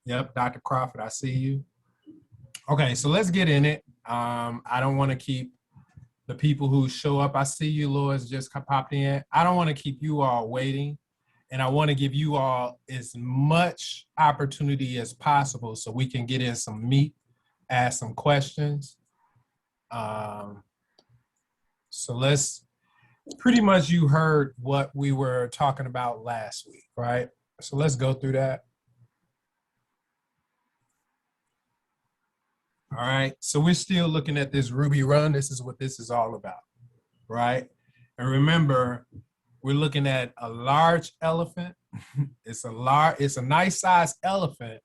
Yep, Dr. Crawford, I see you. Okay, so let's get in it. I don't want to keep the people who show up. I see you, Lois, just popped in. I don't want to keep you all waiting. And I want to give you all as much opportunity as possible so we can get in some meat, ask some questions. Um, so let's pretty much you heard what we were talking about last week, right? So let's go through that. All right. So we're still looking at this Ruby run. This is what this is all about, right? And remember, we're looking at a large elephant. It's a nice sized elephant,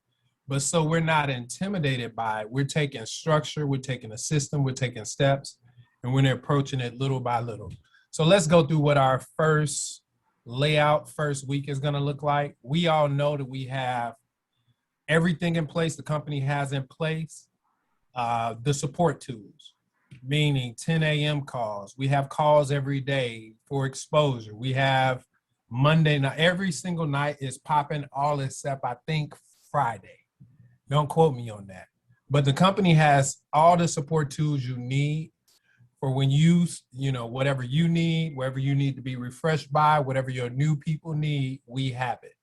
but so we're not intimidated by it. We're taking structure, we're taking a system, we're taking steps, and we're approaching it little by little. So let's go through what our first layout, first week is going to look like. We all know that we have everything in place, the company has in place. The support tools, meaning 10 a.m. calls. We have calls every day for exposure. We have Monday night. Every single night is popping, all except I think Friday. Don't quote me on that. But the company has all the support tools you need for when whatever you need, wherever you need to be refreshed by, whatever your new people need, we have it,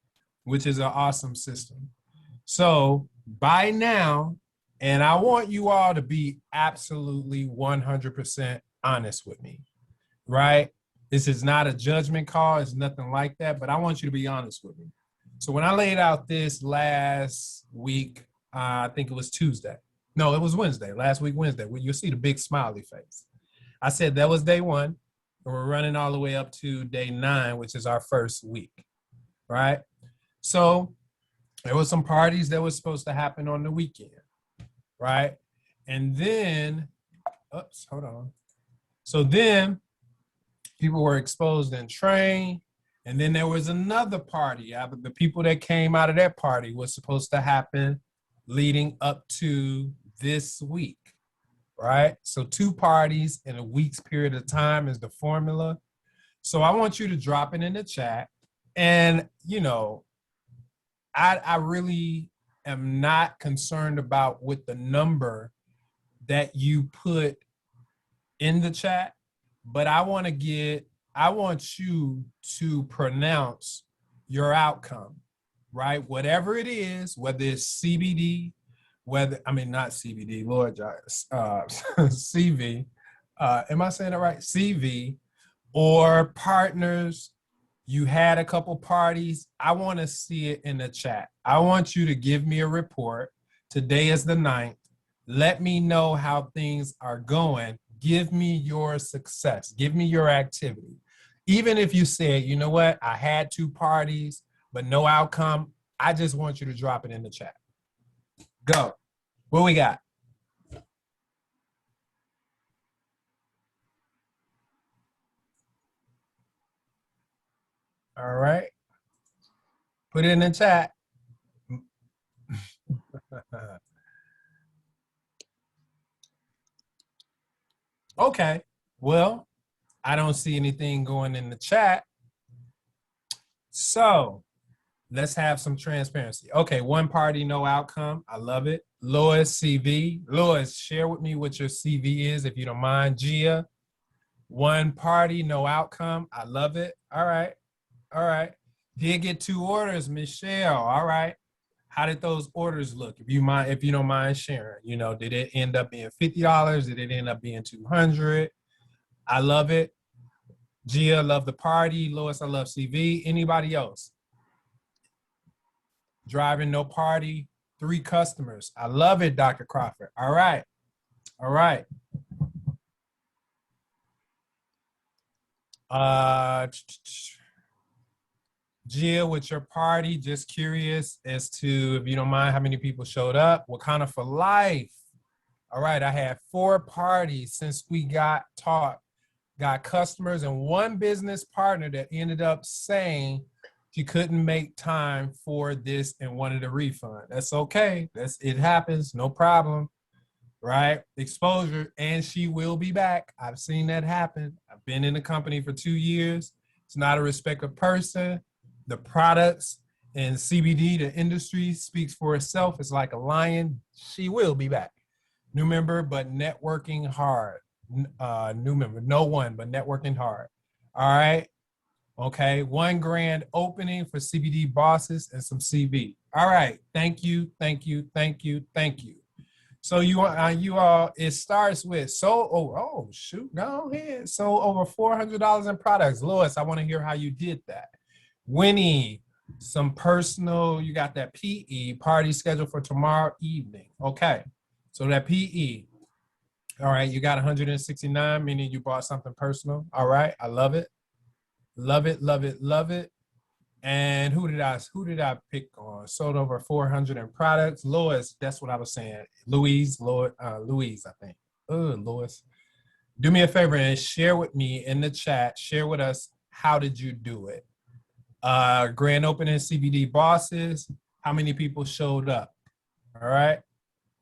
which is an awesome system. So by now, and I want you all to be absolutely 100% honest with me, right? This is not a judgment call. It's nothing like that, but I want you to be honest with me. So when I laid out this last week, I think it was Tuesday. No, it was Wednesday, last week, Wednesday, where you'll see the big smiley face. I said that was day one, and we're running all the way up to day 9, which is our first week, right? So there were some parties that were supposed to happen on the weekend. Right? And then, oops, hold on. So then people were exposed and trained. And then there was another party. The people that came out of that party was supposed to happen leading up to this week, right? So 2 parties in a week's period of time is the formula. So I want you to drop it in the chat. And, I really am not concerned about with the number that you put in the chat, but I want you to pronounce your outcome, right? Whatever it is, whether it's CBD, not CBD, Lord, CV, am I saying it right? CV, or partners, you had a couple parties. I want to see it in the chat. I want you to give me a report. Today is the 9th. Let me know how things are going. Give me your success. Give me your activity. Even if you said, you know what, I had 2 parties, but no outcome, I just want you to drop it in the chat. Go. What we got? All right. Put it in the chat. Okay. Well, I don't see anything going in the chat. So let's have some transparency. Okay, 1 party, no outcome. I love it. Lois, CV. Lois, share with me what your CV is, if you don't mind. Gia, 1 party, no outcome. I love it. All right. All right. Did get 2 orders, Michelle. All right. How did those orders look? If you don't mind sharing, did it end up being $50? Did it end up being $200? I love it. Gia, love the party. Lois, I love CV. Anybody else? Driving, no party. 3 customers. I love it, Dr. Crawford. All right. All right. Gia, with your party, just curious as to, if you don't mind, how many people showed up? What kind of for life? All right, I had 4 parties since we got customers, and 1 business partner that ended up saying she couldn't make time for this and wanted a refund. That's okay. It happens, no problem, right? Exposure, and she will be back. I've seen that happen. I've been in the company for 2 years. It's not a respect of person. The products In CBD, the industry speaks for itself. It's like a lion. She will be back. New member, but networking hard. New member, no one, but networking hard. All right. Okay. 1 grand opening for CBD bosses and some CV. All right. Thank you. Thank you. Thank you. Thank you. So you all, it starts with shoot, go ahead. So over $400 in products. Lois, I want to hear how you did that. Winnie, some personal, you got that PE party scheduled for tomorrow evening. Okay. So that PE. All right, you got 169, meaning you bought something personal. All right, I love it. Love it, love it, love it. And who did I pick on? Sold over 400 in products. Lois, that's what I was saying. Louise, I think. Lois. Do me a favor and share with me in the chat. Share with us, how did you do it? Grand opening CBD bosses. How many people showed up? All right.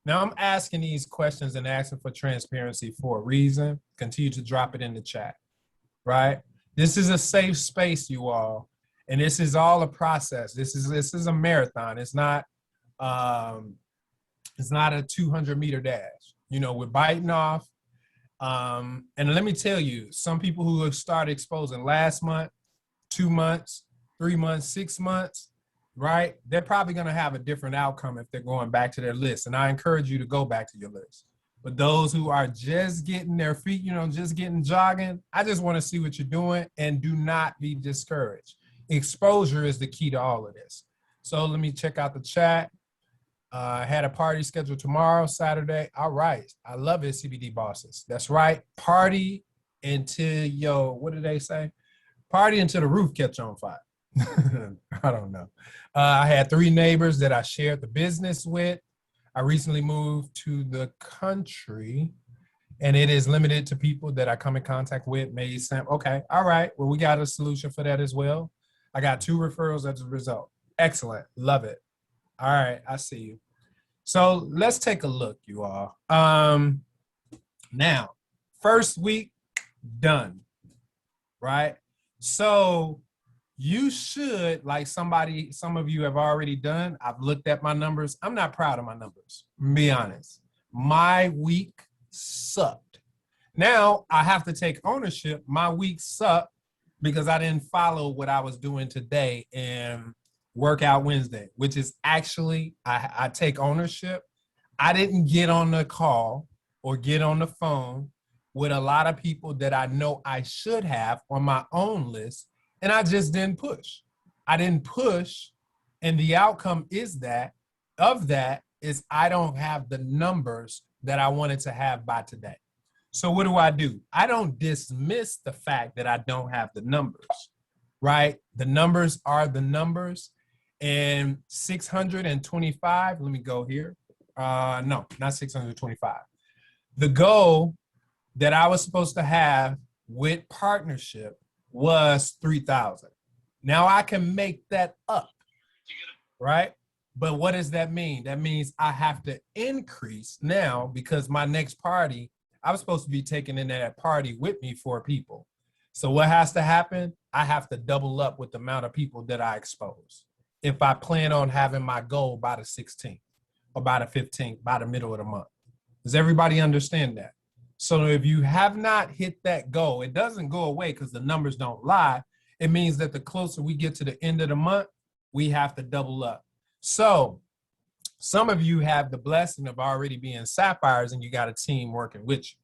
Now I'm asking these questions and asking for transparency for a reason. Continue to drop it in the chat, right? This is a safe space, you all, and this is all a process. This is a marathon. It's not a 200-meter dash. You know, we're biting off. And let me tell you, some people who have started exposing last month, 2 months, 3 months, 6 months, right? They're probably going to have a different outcome if they're going back to their list. And I encourage you to go back to your list. But those who are just getting their feet, you know, just getting jogging, I just want to see what you're doing, and do not be discouraged. Exposure is the key to all of this. So let me check out the chat. I had a party scheduled tomorrow, Saturday. All right. I love it, CBD bosses. That's right. Party until, what did they say? Party until the roof catch on fire. I don't know. I had 3 neighbors that I shared the business with. I recently moved to the country, and it is limited to people that I come in contact with. Okay. All right. Well, we got a solution for that as well. I got 2 referrals as a result. Excellent. Love it. All right. I see you. So let's take a look, you all. Now, first week done, right? So you should, like some of you have already done. I've looked at my numbers. I'm not proud of my numbers, to be honest. My week sucked. Now I have to take ownership. My week sucked because I didn't follow what I was doing today in Workout Wednesday, which is actually, I take ownership. I didn't get on the call or get on the phone with a lot of people that I know I should have on my own list. And I just didn't push. I didn't push. And the outcome is is I don't have the numbers that I wanted to have by today. So what do? I don't dismiss the fact that I don't have the numbers, right? The numbers are the numbers. And 625, let me go here. No, not 625. The goal that I was supposed to have with partnership was 3,000. Now I can make that up, right? But what does that mean? That means I have to increase now, because my next party, I was supposed to be taking in that party with me 4 people. So what has to happen? I have to double up with the amount of people that I expose if I plan on having my goal by the 16th or by the 15th, by the middle of the month. Does everybody understand that? So if you have not hit that goal, it doesn't go away because the numbers don't lie. It means that the closer we get to the end of the month, we have to double up. So some of you have the blessing of already being sapphires and you got a team working with you,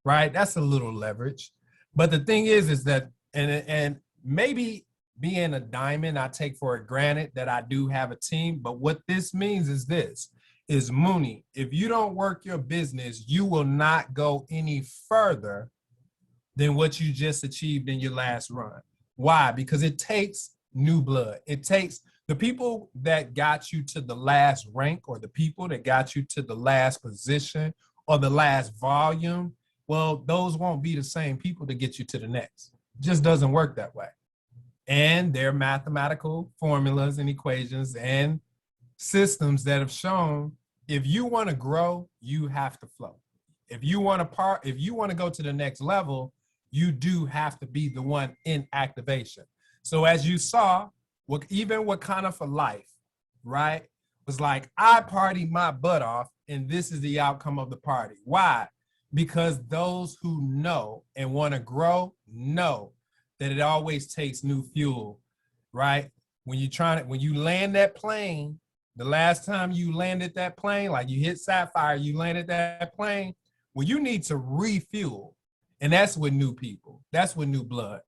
right? That's a little leverage. But the thing is that, and maybe being a diamond, I take for granted that I do have a team. But what this means is this. Is Mooney, if you don't work your business, you will not go any further than what you just achieved in your last run. Why? Because it takes new blood. It takes the people that got you to the last rank, or the people that got you to the last position or the last volume. Well, those won't be the same people to get you to the next. It just doesn't work that way. And there are mathematical formulas and equations and systems that have shown if you want to grow, you have to flow. If you want to go to the next level, you do have to be the one in activation. So as you saw, Even Wakanda for Life, right? Was like, I party my butt off, and this is the outcome of the party. Why? Because those who know and want to grow know that it always takes new fuel, right? When you land that plane, the last time you landed that plane, like you hit Sapphire, you landed that plane, well, you need to refuel. And that's with new people. That's with new blood.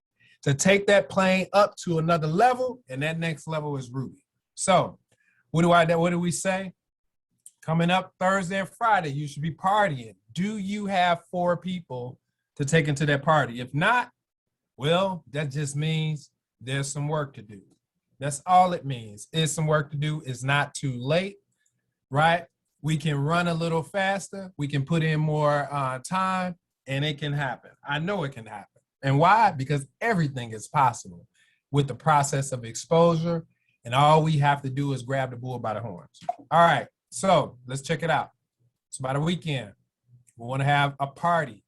To take that plane up to another level, and that next level is Ruby. So what do we say? Coming up Thursday and Friday, you should be partying. Do you have 4 people to take into that party? If not, well, that just means there's some work to do. That's all it means. Is some work to do. It's not too late, right? We can run a little faster. We can put in more time, and it can happen. I know it can happen. And why? Because everything is possible with the process of exposure, and all we have to do is grab the bull by the horns. All right, so let's check it out. It's about a weekend. We want to have a party,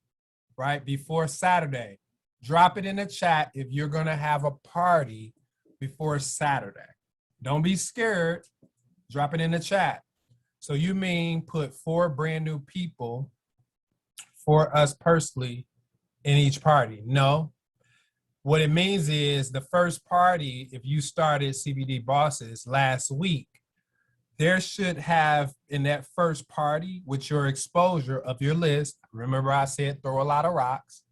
right, before Saturday. Drop it in the chat if you're going to have a party before Saturday. Don't be scared. Drop it in the chat. So you mean put 4 brand new people for us personally in each party? No. What it means is the first party, if you started CBD Bosses last week, there should have in that first party with your exposure of your list, remember I said throw a lot of rocks,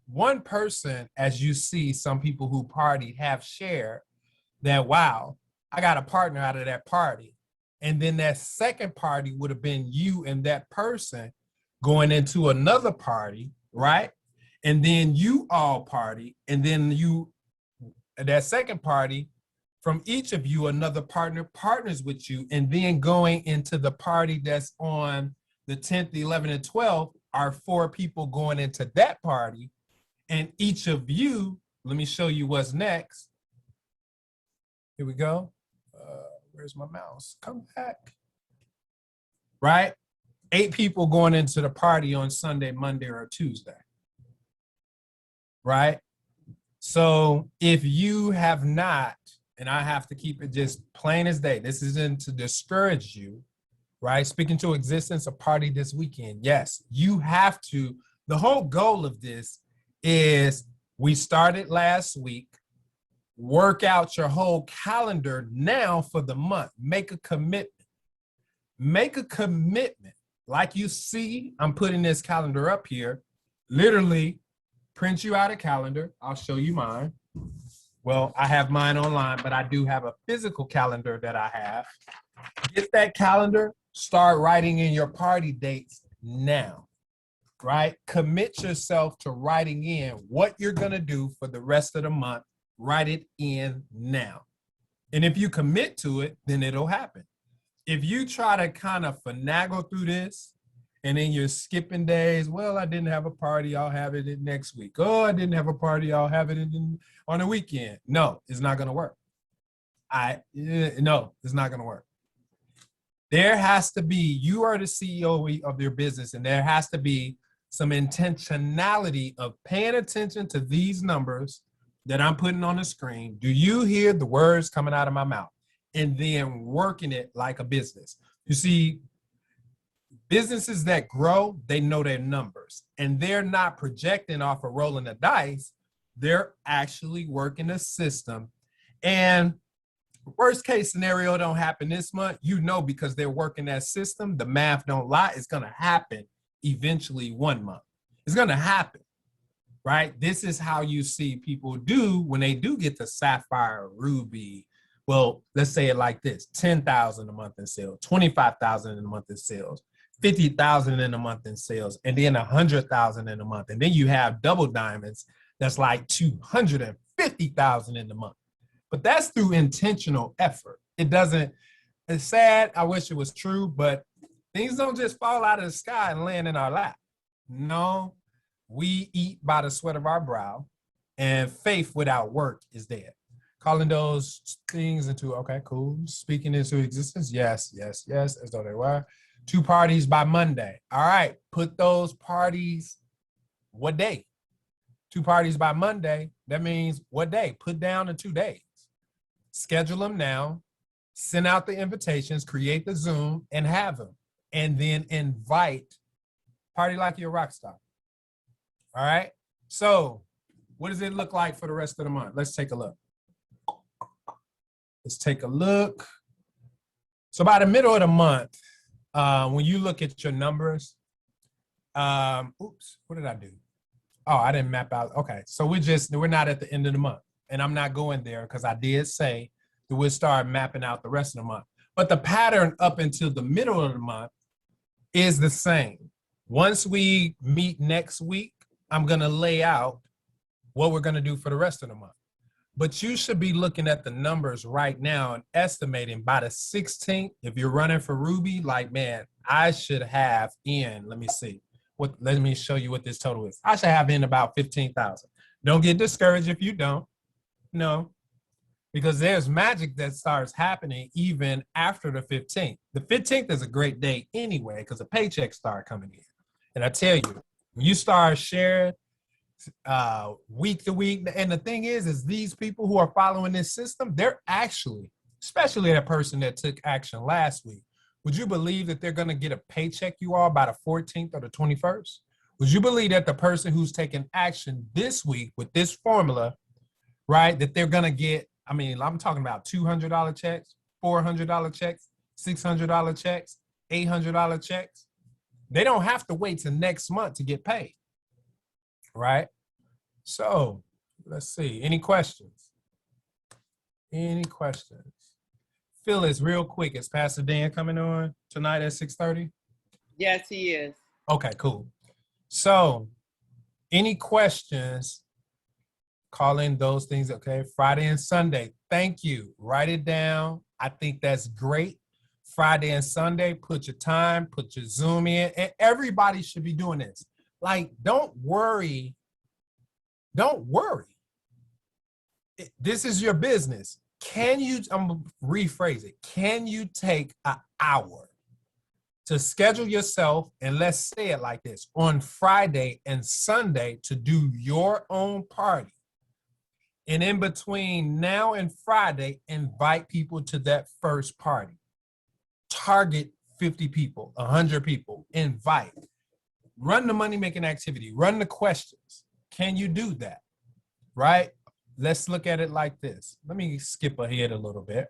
one person, as you see some people who partied have shared that, wow, I got a partner out of that party. And then that second party would have been you and that person going into another party, right? And then you all party, and then that second party, from each of you, another partner partners with you, and then going into the party that's on the 10th, 11th, and 12th are 4 people going into that party. And each of you, let me show you what's next. Here we go. Where's my mouse? Come back. Right? 8 people going into the party on Sunday, Monday, or Tuesday. Right? So if you have not, and I have to keep it just plain as day, this isn't to discourage you, right? Speaking to existence, a party this weekend. Yes, you have to. The whole goal of this is we started last week. Work out your whole calendar now for the month. Make a commitment. Make a commitment. Like you see, I'm putting this calendar up here. Literally, print you out a calendar. I'll show you mine. Well, I have mine online, but I do have a physical calendar that I have. Get that calendar. Start writing in your party dates now, right? Commit yourself to writing in what you're going to do for the rest of the month. Write it in now. And if you commit to it, then it'll happen. If you try to kind of finagle through this and then you're skipping days, well, I didn't have a party, I'll have it next week. Oh, I didn't have a party, I'll have it on the weekend. No, it's not going to work. No, it's not going to work. There has to be, you are the CEO of your business, and there has to be some intentionality of paying attention to these numbers that I'm putting on the screen. Do you hear the words coming out of my mouth? And then working it like a business. You see, businesses that grow, they know their numbers, and they're not projecting off of rolling the dice. They're actually working a system. And worst case scenario don't happen this month, you know, because they're working that system, the math don't lie, it's going to happen eventually one month. It's going to happen. Right? This is how you see people do when they do get the Sapphire, Ruby. Well, let's say it like this: 10,000 a month in sales, 25,000 in a month in sales, 50,000 in a month in sales, and then 100,000 in a month. And then you have double diamonds that's like 250,000 in a month. But that's through intentional effort. It doesn't, it's sad. I wish it was true, but things don't just fall out of the sky and land in our lap. No. We eat by the sweat of our brow, and faith without work is dead. Calling those things into, okay, cool. Speaking into existence, yes, yes, yes, as though they were. 2 parties by Monday. All right, put those parties, what day? 2 parties by Monday, that means what day? Put down in 2 days. schedule them now, send out the invitations, create the Zoom, and have them. And then invite, party like you're a rock star. All right? So what does it look like for the rest of the month? Let's take a look. Let's take a look. So by the middle of the month, when you look at your numbers, oops, what did I do? Oh, I didn't map out. Okay, so we're not at the end of the month. And I'm not going there because I did say that we'll start mapping out the rest of the month. But the pattern up until the middle of the month is the same. Once we meet next week, I'm going to lay out what we're going to do for the rest of the month. But you should be looking at the numbers right now and estimating by the 16th, if you're running for Ruby, like, man, I should have in, let me see. Let me show you what this total is. I should have in about 15,000. Don't get discouraged if you don't. No, because there's magic that starts happening even after the 15th. The 15th is a great day anyway because the paychecks start coming in. And I tell you, when you start sharing week to week, and the thing is these people who are following this system, they're actually, especially that person that took action last week, would you believe that they're going to get a paycheck, you all, by the 14th or the 21st? Would you believe that the person who's taking action this week with this formula, right, that they're going to get, I mean, I'm talking about $200 checks, $400 checks, $600 checks, $800 checks. They don't have to wait till next month to get paid, right? So let's see. Any questions? Any questions? Phyllis, real quick, is Pastor Dan coming on tonight at 6:30? Yes, he is. Okay, cool. So any questions? Call in those things, okay? Friday and Sunday, thank you. Write it down. I think that's great. Friday and Sunday, put your time, put your Zoom in, and everybody should be doing this. Like, don't worry. Don't worry. This is your business. I'm gonna rephrase it. Can you take an hour to schedule yourself, and let's say it like this, on Friday and Sunday to do your own party? And in between now and Friday, invite people to that first party. Target 50 people, 100 people, invite. Run the money-making activity, run the questions. Can you do that, right? Let's look at it like this. Let me skip ahead a little bit.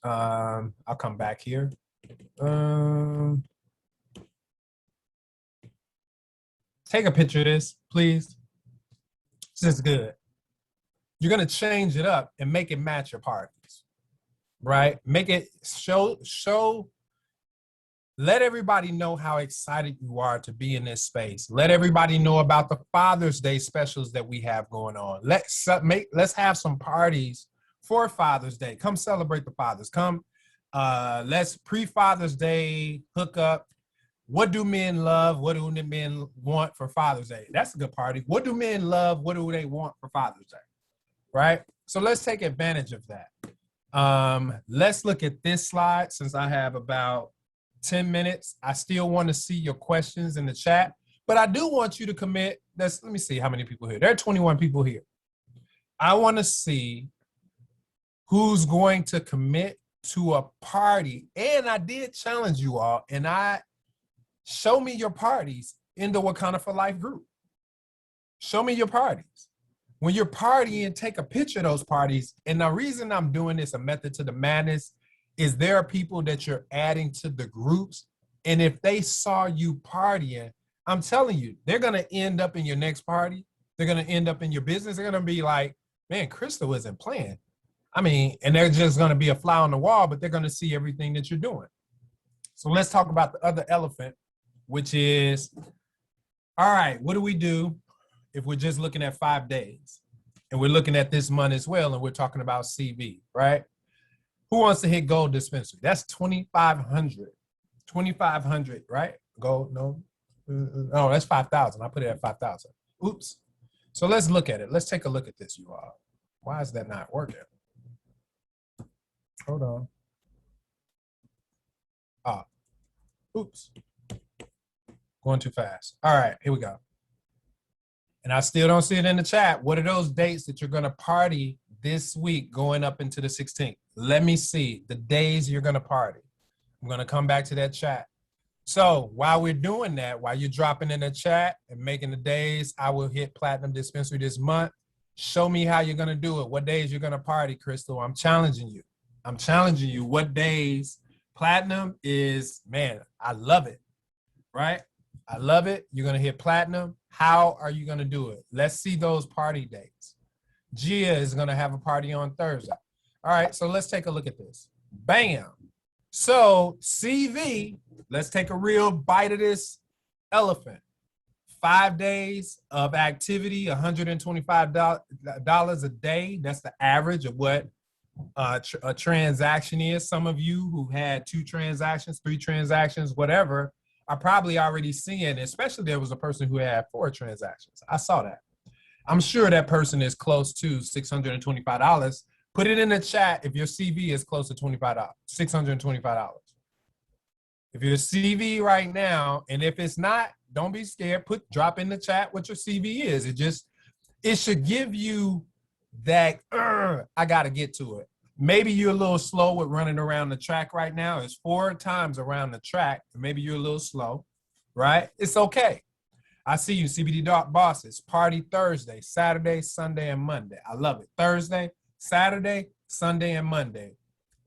I'll come back here. Take a picture of this, please. This is good. You're gonna change it up and make it match your parties, right? Make it show, let everybody know how excited you are to be in this space. Let everybody know about the Father's Day specials that we have going on. Let's have some parties for Father's Day. Come celebrate the fathers. Come, let's pre-Father's Day hook up. What do men love? What do men want for Father's Day? That's a good party. What do men love? What do they want for Father's Day? Right? So let's take advantage of that. Let's look at this slide since I have about 10 minutes. I still want to see your questions in the chat, but I do want you to commit. Let me see how many people here. There are 21 people here. I want to see who's going to commit to a party. And I did challenge you all, and show me your parties in the Wakanda for Life group. Show me your parties. When you're partying, take a picture of those parties. And the reason I'm doing this, a method to the madness, is there are people that you're adding to the groups. And if they saw you partying, I'm telling you, they're going to end up in your next party. They're going to end up in your business. They're going to be like, man, Crystal isn't playing. I mean, and they're just going to be a fly on the wall, but they're going to see everything that you're doing. So let's talk about the other elephant, which is, all right, what do we do if we're just looking at 5 days and we're looking at this month as well, and we're talking about CV, right? Who wants to hit gold dispensary? That's 2,500. 2,500, right? Gold, no. Oh, that's 5,000. I put it at 5,000. Oops. So let's look at it. Let's take a look at this, you all. Why is that not working? Hold on. Ah, oops. Going too fast. All right, here we go. And I still don't see it in the chat. What are those dates that you're going to party this week going up into the 16th. Let me see the days you're going to party. I'm going to come back to that chat. So while we're doing that, while you're dropping in the chat and making the days, I will hit Platinum Dispensary this month. Show me how you're going to do it. What days you're going to party, Crystal. I'm challenging you. I'm challenging you. What days? Platinum is, man, I love it, right? I love it. You're going to hit Platinum. How are you going to do it? Let's see those party dates. Gia is going to have a party on Thursday. All right, so let's take a look at this. Bam. So CV, let's take a real bite of this elephant. 5 days of activity, $125 a day. That's the average of what a transaction is. Some of you who had 2 transactions, 3 transactions, whatever, are probably already seeing, especially there was a person who had 4 transactions. I saw that. I'm sure that person is close to $625. Put it in the chat if your CV is close to $25, $625. If your CV right now, and if it's not, don't be scared. Drop in the chat what your CV is. It should give you that, I got to get to it. Maybe you're a little slow with running around the track right now. It's 4 times around the track. Maybe you're a little slow, right? It's okay. I see you, CBD bosses. Party Thursday, Saturday, Sunday, and Monday. I love it. Thursday, Saturday, Sunday, and Monday.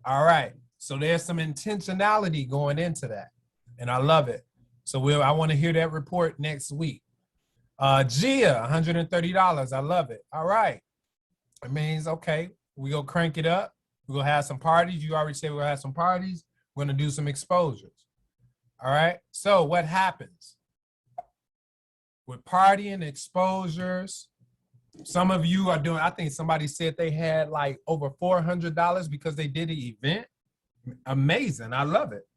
All right. So there's some intentionality going into that, and I love it. So I want to hear that report next week. Gia, $130. I love it. All right. It means, okay, we go crank it up. We're going to have some parties. You already said we're going to have some parties. We're going to do some exposures. All right. So what happens with partying, exposures? Some of you are doing, I think somebody said they had like over $400 because they did an event. Amazing. I love it.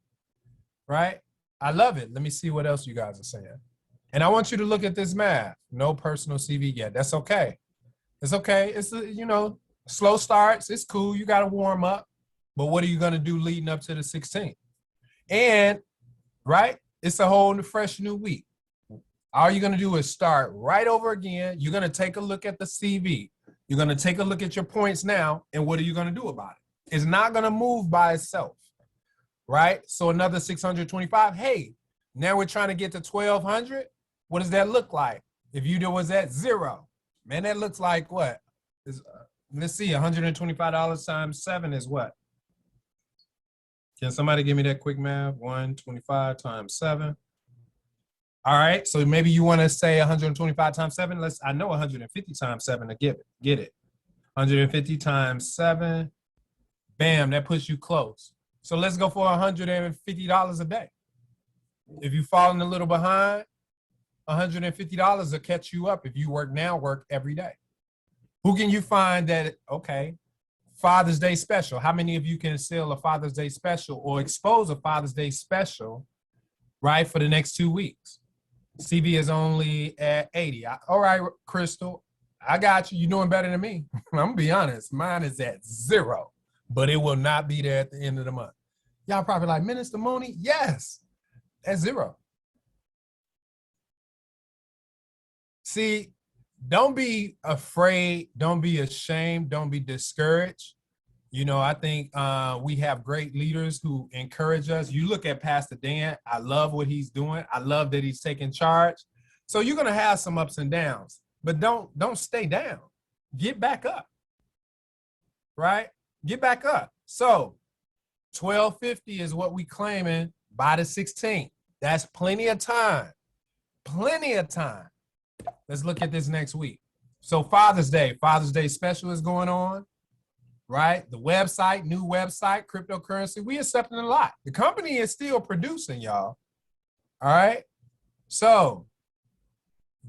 Right? I love it. Let me see what else you guys are saying. And I want you to look at this math. No personal CV yet. That's okay. It's okay. It's, slow starts. It's cool. You got to warm up. But what are you going to do leading up to the 16th? And, right, it's a whole fresh new week. All you're going to do is start right over again. You're going to take a look at the CV. You're going to take a look at your points now. And what are you going to do about it? It's not going to move by itself. Right? So another 625. Hey, now we're trying to get to 1,200. What does that look like? If you was at 0, man, that looks like what? Let's see, $125 times 7 is what? Can somebody give me that quick math? 125 times 7. All right, so maybe you want to say 125 times 7. I know 150 times 7 to get it. 150 times 7. Bam, that puts you close. So let's go for $150 a day. If you've fallen a little behind, $150 will catch you up if you work every day. Who can you find that, okay, Father's Day special? How many of you can sell a Father's Day special or expose a Father's Day special, right, for the next 2 weeks? CV is only at 80. All right, Crystal, I got you. You're doing better than me. I'm going to be honest. Mine is at 0, but it will not be there at the end of the month. Y'all probably like, Minister Mooney? Yes, at 0. See, don't be afraid. Don't be ashamed. Don't be discouraged. I think we have great leaders who encourage us. You look at Pastor Dan. I love what he's doing. I love that he's taking charge. So you're going to have some ups and downs, but don't stay down. Get back up, right? Get back up. So 1,250 is what we claiming by the 16th. That's plenty of time. Plenty of time. Let's look at this next week. So Father's Day special is going on, right? The website, new website, cryptocurrency, we accepting a lot. The company is still producing, y'all. All right. So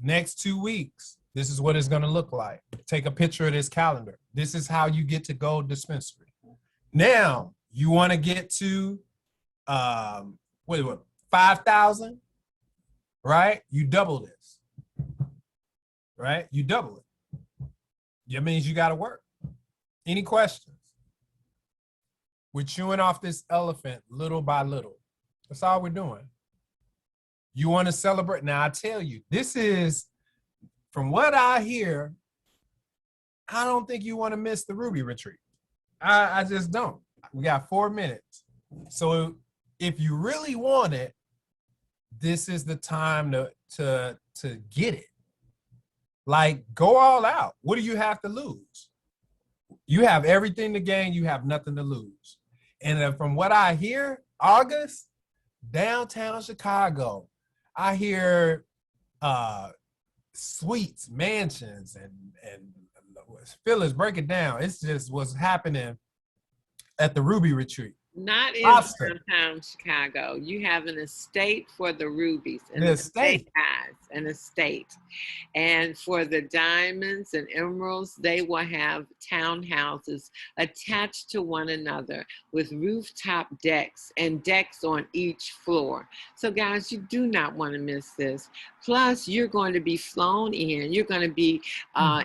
next 2 weeks, this is what it's going to look like. Take a picture of this calendar. This is how you get to Gold Dispensary. Now, you want to get to 5,000, right? You double this, right? You double it. That means you got to work. Any questions? We're chewing off this elephant little by little. That's all we're doing. You want to celebrate? Now, I tell you, this is, from what I hear, I don't think you want to miss the Ruby retreat. I just don't. We got 4 minutes. So if you really want it, this is the time to get it. Like, go all out. What do you have to lose? You have everything to gain. You have nothing to lose. And from what I hear, August, downtown Chicago, I hear suites, mansions, and Phyllis, break it down. It's just what's happening at the Ruby retreat. Not in Lobster. downtown Chicago. You have an estate for the rubies. An The estate, estate. guys. An estate. And for the diamonds and emeralds, they will have townhouses attached to one another with rooftop decks and decks on each floor. So guys, you do not want to miss this. Plus, you're going to be flown in. You're going to be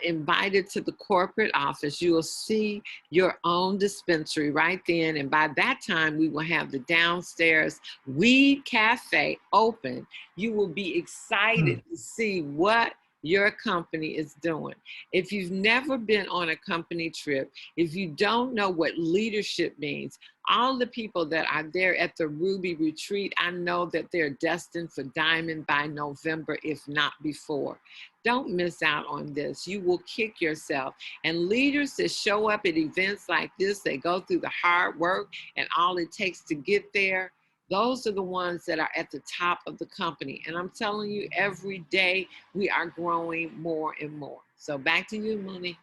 invited to the corporate office. You will see your own dispensary right then. And by that time, we will have the downstairs weed cafe open. You will be excited to see what your company is doing. If you've never been on a company trip, if you don't know what leadership means, all the people that are there at the Ruby retreat, I know that they're destined for diamond by November, if not before. Don't miss out on this. You will kick yourself. And leaders that show up at events like this, they go through the hard work and all it takes to get there. Those are the ones that are at the top of the company. And I'm telling you, every day we are growing more and more. So back to you, Mooney.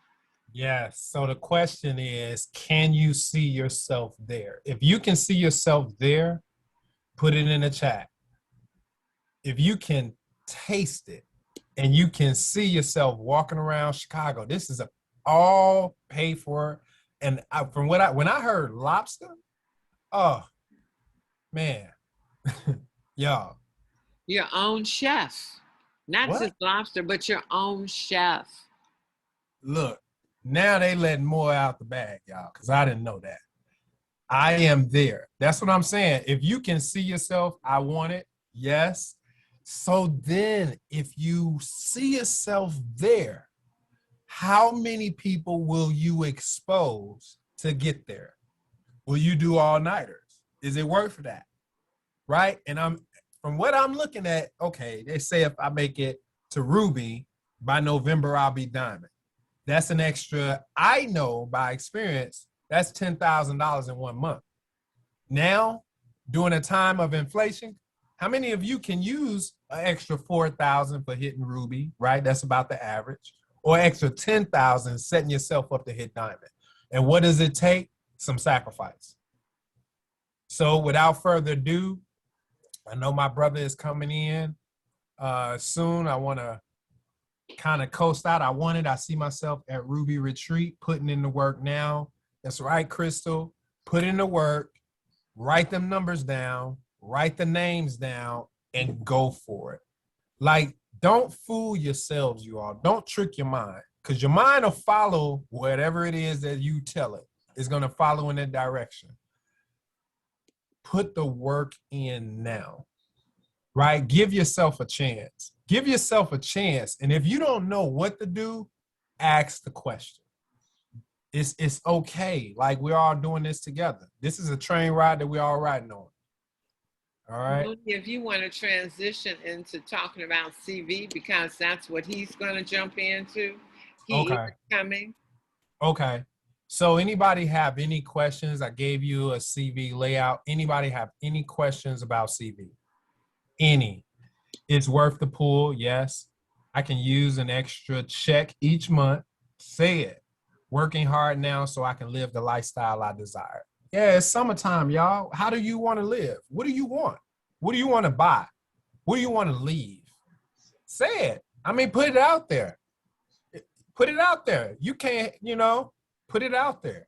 Yes. So the question is, can you see yourself there? If you can see yourself there, put it in the chat. If you can taste it and you can see yourself walking around Chicago, this is all paid for. And when I heard lobster, oh, man, y'all. Your own chef, not What? just lobster, but your own chef. Look, now they letting more out the bag, y'all, because I didn't know that. I am there. That's what I'm saying. If you can see yourself, I want it. Yes. So then if you see yourself there, how many people will you expose to get there? Will you do all-nighters? Is it worth that? Right? And from what I'm looking at, okay, they say if I make it to Ruby, by November, I'll be diamond. That's an extra, I know by experience, that's $10,000 in 1 month. Now, during a time of inflation, how many of you can use an extra $4,000 for hitting Ruby, right? That's about the average. Or extra $10,000 setting yourself up to hit diamond. And what does it take? Some sacrifice. So without further ado, I know my brother is coming in soon. I want to kind of coast out. I see myself at Ruby Retreat, putting in the work now. That's right, Crystal. Put in the work, write them numbers down, write the names down, and go for it. Like, don't fool yourselves, you all. Don't trick your mind, because your mind will follow whatever it is that you tell it. It's going to follow in that direction. Put the work in now, right? Give yourself a chance. Give yourself a chance. And if you don't know what to do, ask the question. It's okay. Like, we're all doing this together. This is a train ride that we're all riding on. All right. If you want to transition into talking about CV, because that's what he's going to jump into. He is coming. Okay. So anybody have any questions? I gave you a CV layout. Anybody have any questions about CV? Any? It's worth the pull, yes. I can use an extra check each month. Say it. Working hard now so I can live the lifestyle I desire. Yeah, it's summertime, y'all. How do you want to live? What do you want? What do you want to buy? What do you want to leave? Say it. I mean, put it out there. Put it out there. You can't, put it out there.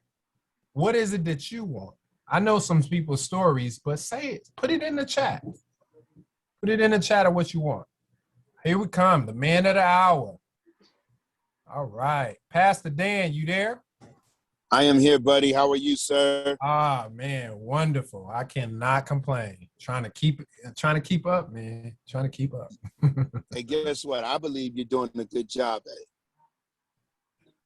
What is it that you want? I know some people's stories, but say it. Put it in the chat. Put it in the chat of what you want. Here we come, the man of the hour. All right. Pastor Dan, you there? I am here, buddy. How are you, sir? Ah, man, wonderful. I cannot complain. Trying to keep up, man. Trying to keep up. Hey, guess what? I believe you're doing a good job at it.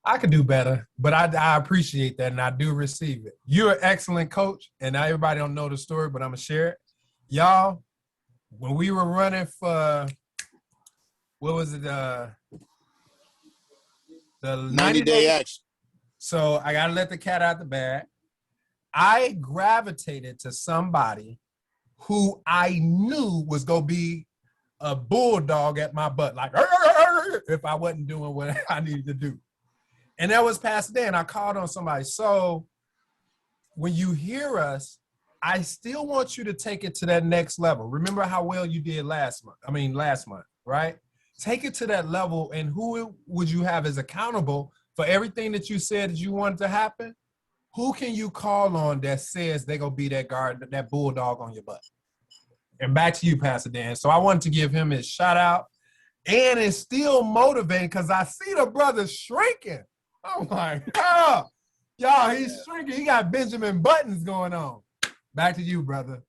I could do better, but I appreciate that and I do receive it. You're an excellent coach, and now everybody don't know the story, but I'm gonna share it. Y'all, when we were running for what was it? The 90-day action. So I gotta let the cat out the bag. I gravitated to somebody who I knew was gonna be a bulldog at my butt, like if I wasn't doing what I needed to do. And that was Pastor Dan. I called on somebody. So when you hear us, I still want you to take it to that next level. Remember how well you did last month, right? Take it to that level, and who would you have as accountable for everything that you said that you wanted to happen? Who can you call on that says they're going to be that guard, that bulldog on your butt? And back to you, Pastor Dan. So I wanted to give him his shout out, and it's still motivating because I see the brother shrinking. I'm like, oh, y'all, he's shrinking. He got Benjamin Buttons going on. Back to you, brother.